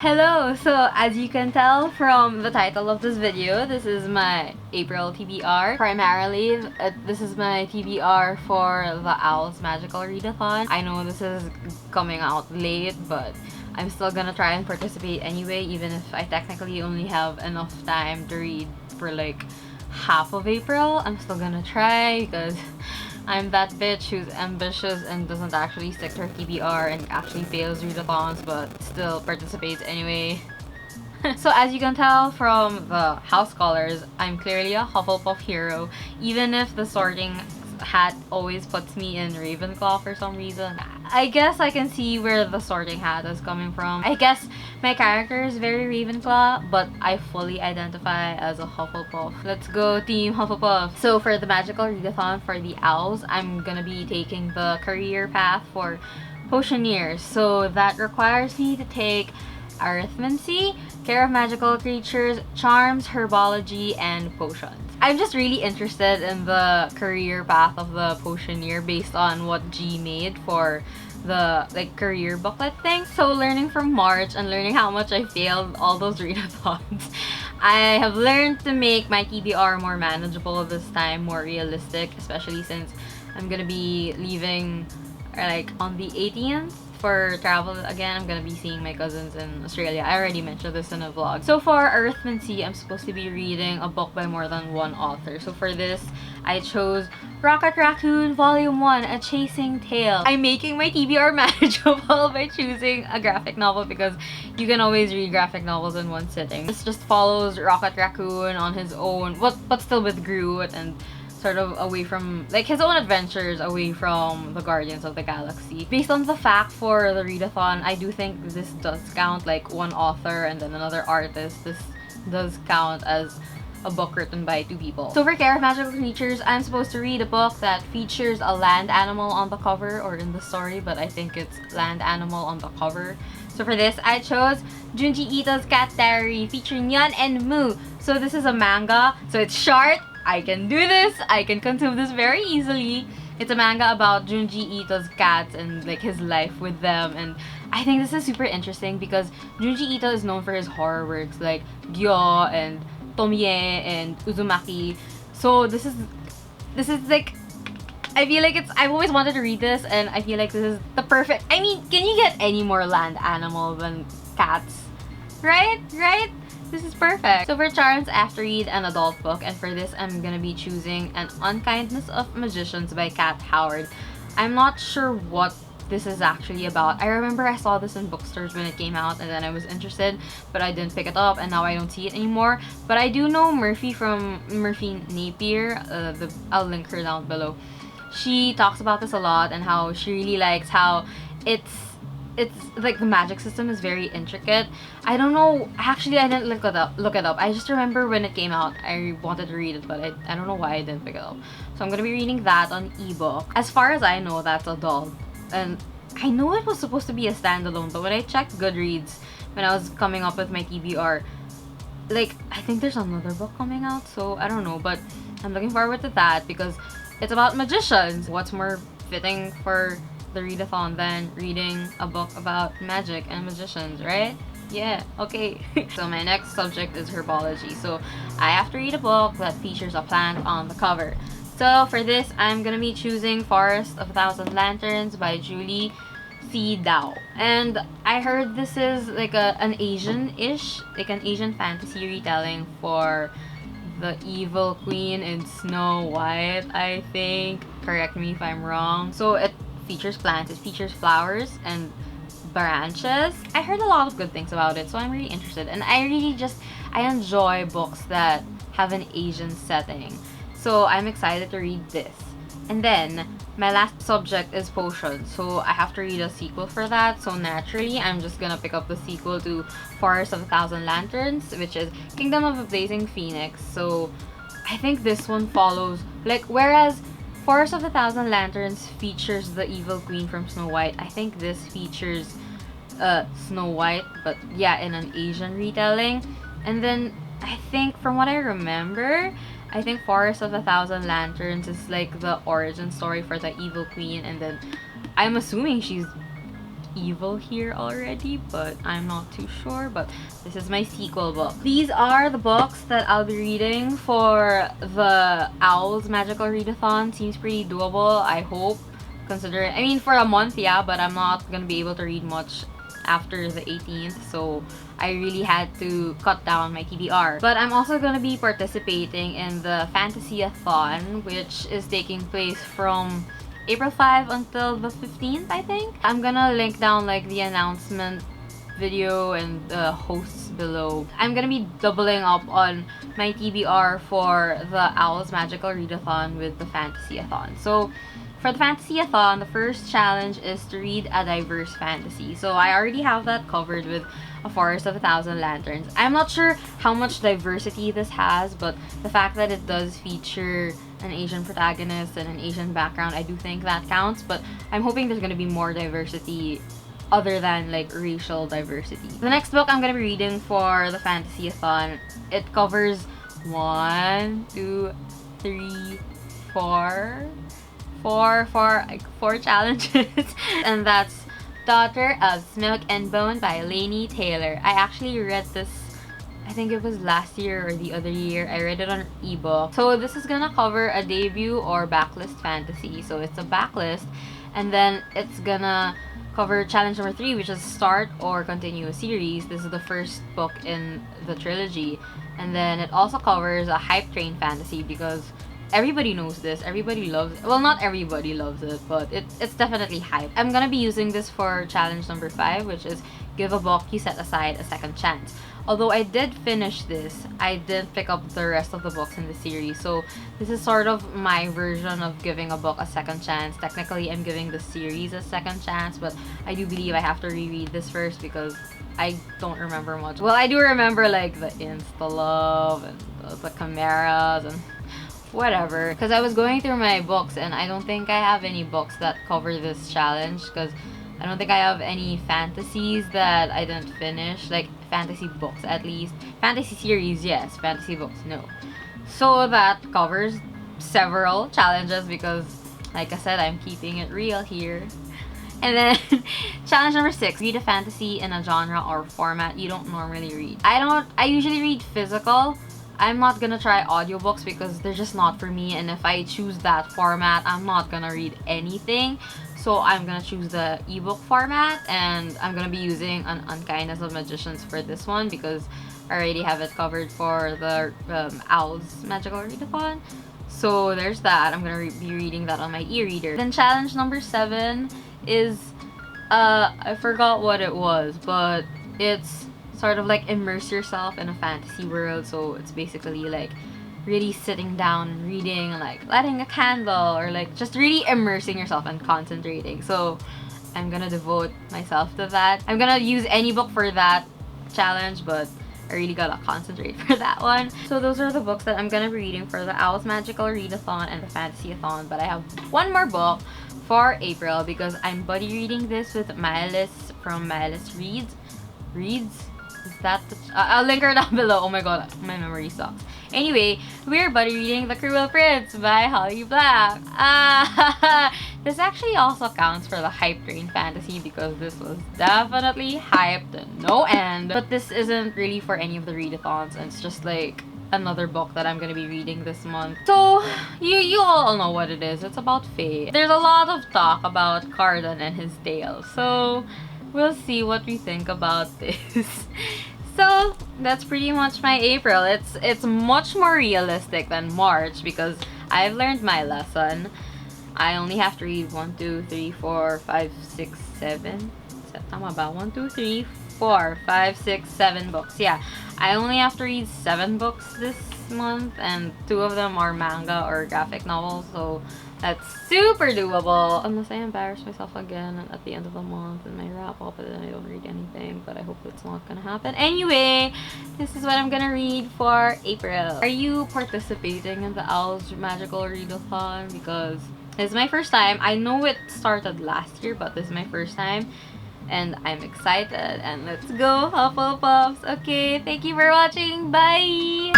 Hello! So, as you can tell from the title of this video, this is my April TBR. Primarily, this is my TBR for the O.W.L.s Magical Readathon. I know this is coming out late, but I'm still gonna try and participate anyway, even if I technically only have enough time to read for like half of April. I'm still gonna try because I'm that bitch who's ambitious and doesn't actually stick to her TBR and actually fails readathons but still participates anyway. So as you can tell from the house colors, I'm clearly a Hufflepuff hero, even if the sorting hat always puts me in Ravenclaw for some reason. I guess I can see where the sorting hat is coming from. I guess my character is very Ravenclaw, but I fully identify as a Hufflepuff. Let's go Team Hufflepuff! So for the magical readathon for the O.W.L.s, I'm gonna be taking the career path for potioneers. So that requires me to take arithmancy, care of magical creatures, charms, herbology, and potions. I'm just really interested in the career path of the potioneer based on what G made for the career booklet thing. So learning from March and learning how much I failed all those readathons, I have learned to make my TBR more manageable this time, more realistic, especially since I'm gonna be leaving on the 18th for travel again. I'm gonna be seeing my cousins in Australia. I already mentioned this in a vlog. So for arithmancy, I'm supposed to be reading a book by more than one author. So for this, I chose Rocket Raccoon Volume 1, A Chasing Tale. I'm making my TBR manageable by choosing a graphic novel because you can always read graphic novels in one sitting. This just follows Rocket Raccoon on his own, but still with Groot and sort of away from his own adventures away from the Guardians of the Galaxy. Based on the fact for the readathon, I do think this does count like one author and then another artist. This does count as a book written by two people. So for care of magical creatures, I'm supposed to read a book that features a land animal on the cover or in the story, but I think it's land animal on the cover. So for this, I chose Junji Ito's Cat Diary featuring Yun and Moo. So this is a manga, so it's short. I can do this. I can consume this very easily. It's a manga about Junji Ito's cats and his life with them, and I think this is super interesting because Junji Ito is known for his horror works like Gyo and Tomie and Uzumaki. So this is I feel like I've always wanted to read this, and I feel like this is the perfect. I mean, can you get any more land animal than cats? Right? This is perfect. So for charms, I have to read an adult book, and for this, I'm gonna be choosing An Unkindness of Magicians by Kat Howard. I'm not sure what this is actually about. I remember I saw this in bookstores when it came out, and then I was interested, but I didn't pick it up, and now I don't see it anymore. But I do know Murphy from Murphy Napier. I'll link her down below. She talks about this a lot and how she really likes how it's like the magic system is very intricate. I don't know, actually I didn't look it up. I just remember when it came out I wanted to read it, but I don't know why I didn't pick it up. So I'm gonna be reading that on ebook. As far as I know, that's adult, and I know it was supposed to be a standalone, but when I checked Goodreads when I was coming up with my TBR, I think there's another book coming out, so I don't know, but I'm looking forward to that because it's about magicians. What's more fitting for the readathon than reading a book about magic and magicians, right? Yeah, okay. So my next subject is herbology. So I have to read a book that features a plant on the cover. So for this, I'm gonna be choosing Forest of a Thousand Lanterns by Julie C. Dao. And I heard this is an Asian-ish, an Asian fantasy retelling for the evil queen in Snow White, I think. Correct me if I'm wrong. So it features plants, it features flowers and branches. I heard a lot of good things about it, so I'm really interested. And I enjoy books that have an Asian setting. So I'm excited to read this. And then my last subject is potions. So I have to read a sequel for that. So naturally, I'm just gonna pick up the sequel to Forest of a Thousand Lanterns, which is Kingdom of a Blazing Phoenix. So I think this one follows, whereas Forest of a Thousand Lanterns features the evil queen from Snow White, I think this features Snow White, but yeah, in an Asian retelling. And then I think from what I remember, I think Forest of a Thousand Lanterns is the origin story for the evil queen, and then I'm assuming she's evil here already, but I'm not too sure. But this is my sequel book. These are the books that I'll be reading for the O.W.L.s Magical Readathon. Seems pretty doable, I hope, considering, I mean, for a month, yeah, but I'm not gonna be able to read much after the 18th, so I really had to cut down my TBR. But I'm also gonna be participating in the fantasyathon, which is taking place from April 5 until the 15th, I think. I'm gonna link down like the announcement video and the hosts below. I'm gonna be doubling up on my TBR for the O.W.L.s Magical Readathon with the fantasyathon. So for the fantasyathon, the first challenge is to read a diverse fantasy. So I already have that covered with A Forest of 1,000 Lanterns. I'm not sure how much diversity this has, but the fact that it does feature an Asian protagonist and an Asian background, I do think that counts. But I'm hoping there's gonna be more diversity other than like racial diversity. The next book I'm gonna be reading for the fantasyathon, it covers 1, 2, 3, 4 challenges, and that's Daughter of Smoke and Bone by Laini Taylor. I actually read this, I think it was last year or the other year. I read it on ebook. So this is gonna cover a debut or backlist fantasy. So it's a backlist, and then it's gonna cover challenge number 3, which is start or continue a series. This is the first book in the trilogy. And then it also covers a hype train fantasy, because everybody knows this, everybody loves it. Well, not everybody loves it, but it's definitely hype. I'm gonna be using this for challenge number 5, which is give a book you set aside a second chance. Although I did finish this, I did pick up the rest of the books in the series. So this is sort of my version of giving a book a second chance. Technically, I'm giving the series a second chance, but I do believe I have to reread this first because I don't remember much. Well, I do remember like the insta-love and the chimeras and whatever, because I was going through my books and I don't think I have any books that cover this challenge, because I don't think I have any fantasies that I didn't finish, like fantasy books at least. Fantasy series, yes. Fantasy books, no. So that covers several challenges because, like I said, I'm keeping it real here. And then challenge number 6, read a fantasy in a genre or format you don't normally read. I usually read physical. I'm not gonna try audiobooks because they're just not for me, and if I choose that format, I'm not gonna read anything. So I'm gonna choose the ebook format, and I'm gonna be using An Unkindness of Magicians for this one because I already have it covered for the O.W.L.s Magical Readathon. So there's that. I'm gonna be reading that on my e-reader. Then challenge number 7 is I forgot what it was, but it's sort of like immerse yourself in a fantasy world. So it's basically like really sitting down and reading, like lighting a candle, or like just really immersing yourself and concentrating. So I'm gonna devote myself to that. I'm gonna use any book for that challenge, but I really gotta concentrate for that one. So those are the books that I'm gonna be reading for the O.W.L.s Magical Readathon and the Fantasyathon. But I have one more book for April because I'm buddy reading this with O.W.L.s from O.W.L.s Reads. Is that the I'll link her down below. Oh my god, my memory sucks. Anyway, we're buddy reading The Cruel Prince by Holly Black. This actually also counts for the hype train fantasy because this was definitely hyped to no end. But this isn't really for any of the readathons, and it's just like another book that I'm gonna be reading this month. So you all know what it is. It's about Faye. There's a lot of talk about Cardan and his tale, so we'll see what we think about this. So that's pretty much my April. It's much more realistic than March because I've learned my lesson. I only have to read 1, 2, 3, 4, 5, 6, 7. Tama ba? 1, 2, 3, 4, 5, 6, 7 books. Yeah, I only have to read 7 books this month, and 2 of them are manga or graphic novels, so that's super doable. Unless I embarrass myself again at the end of the month and my wrap up and then I don't read anything, but I hope it's not gonna happen. Anyway, this is what I'm gonna read for April. Are you participating in the O.W.L.s Magical Readathon? Because this is my first time. I know it started last year, but this is my first time. And I'm excited. And let's go, Hufflepuffs. Okay, thank you for watching. Bye!